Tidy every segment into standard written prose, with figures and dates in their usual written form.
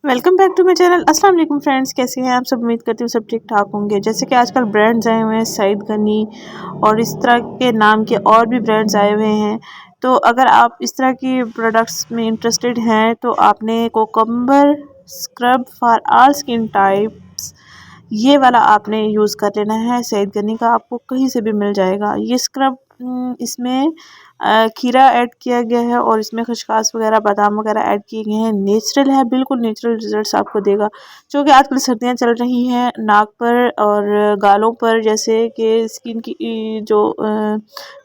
Welcome back to my channel. अस्सलाम वालेकुम friends, कैसे हैं आप सब। उम्मीद करती हूँ सब ठीक ठाक होंगे। जैसे कि आजकल ब्रांड्स आए हुए हैं सईद गनी और इस तरह के नाम के और भी ब्रांड्स आए हुए हैं। तो अगर आप इस तरह की प्रोडक्ट्स में इंटरेस्टेड हैं तो आपने cucumber scrub for all skin types ये वाला आपने यूज़ कर लेना है। सईद गनी का आपको कहीं से भी मिल जाएगा ये स्क्रब। इसमें खीरा ऐड किया गया है और इसमें खसखस वगैरह बादाम वगैरह ऐड किए गए हैं। नेचुरल है, बिल्कुल नेचुरल रिजल्ट्स आपको देगा। क्योंकि आजकल सर्दियां चल रही हैं, नाक पर और गालों पर जैसे कि स्किन की जो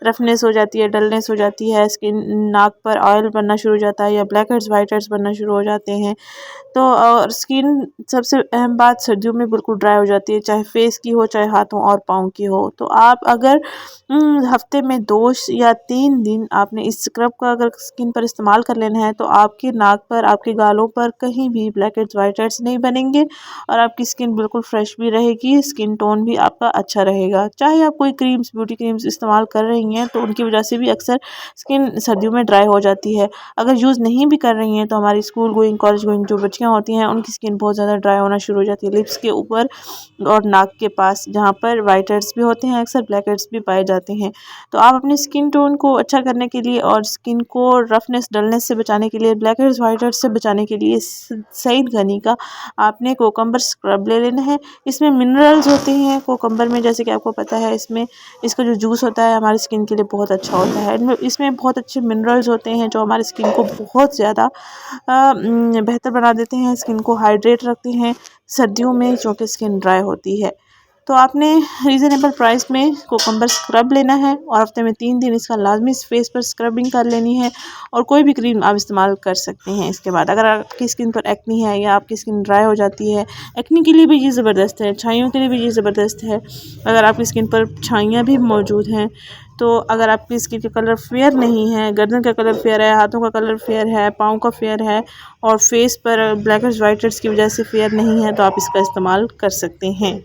रफनेस हो जाती है, डलनेस हो जाती है, स्किन नाक पर ऑयल बनना शुरू हो जाता है या ब्लैक हेड्स वाइट हेड्स बनना शुरू हो जाते हैं। तो और स्किन सबसे अहम बात सर्दियों में बिल्कुल ड्राई हो जाती है, चाहे फेस की हो चाहे हाथों और पाँव की हो। तो आप अगर हफ्ते में 2 या 3 दिन आपने इस स्क्रब का अगर स्किन पर इस्तेमाल कर लेना है तो आपकी नाक पर, आपके गालों पर कहीं भी ब्लैक हेड्स वाइट हेड्स नहीं बनेंगे और आपकी स्किन बिल्कुल फ्रेश भी रहेगी, स्किन टोन भी आपका अच्छा रहेगा। चाहे आप कोई क्रीम्स, ब्यूटी क्रीम्स इस्तेमाल कर रही हैं तो उनकी वजह से भी अक्सर स्किन सर्दियों में ड्राई हो जाती है। अगर यूज़ नहीं भी कर रही हैं तो हमारी स्कूल गोइंग, कॉलेज गोइंग जो बच्चियाँ होती हैं उनकी स्किन बहुत ज़्यादा ड्राई होना शुरू हो जाती है, लिप्स के ऊपर और नाक के पास जहाँ पर वाइट हेड्स भी होते हैं, अक्सर ब्लैक हेड्स भी पाए जाते हैं। तो आप अपनी स्किन टोन को अच्छा करने के लिए और स्किन को रफनेस, डलनेस से बचाने के लिए, ब्लैक हेड्स वाइट हेड्स से बचाने के लिए सईद गनी का आपने कोकम्बर स्क्रब ले लेना है। इसमें मिनरल्स होते हैं कोकम्बर में, जैसे कि आपको पता है। इसमें इसका जो जूस होता है हमारी स्किन के लिए बहुत अच्छा होता है। इसमें बहुत अच्छे मिनरल्स होते हैं जो हमारी स्किन को बहुत ज़्यादा बेहतर बना देते हैं, स्किन को हाइड्रेट रखते हैं सर्दियों में क्योंकि स्किन ड्राई होती है। तो आपने रीज़नेबल प्राइस में कोकम्बर स्क्रब लेना है और हफ्ते में 3 दिन इसका लाजमी फेस पर स्क्रबिंग कर लेनी है। और कोई भी क्रीम आप इस्तेमाल कर सकते हैं इसके बाद। अगर आपकी स्किन पर एक्नी है या आपकी स्किन ड्राई हो जाती है, एक्नी के लिए भी ये ज़बरदस्त है, छाइयों के लिए भी ये ज़बरदस्त है। अगर आपकी स्किन पर छाइयाँ भी मौजूद हैं, तो अगर आपकी स्किन का कलर फेयर नहीं है, गर्दन का कलर फेयर है, हाथों का कलर फेयर है, पाँव का फेयर है और फेस पर ब्लैक हेड्स वाइट हेड्स की वजह से फेयर नहीं है, तो आप इसका इस्तेमाल कर सकते हैं।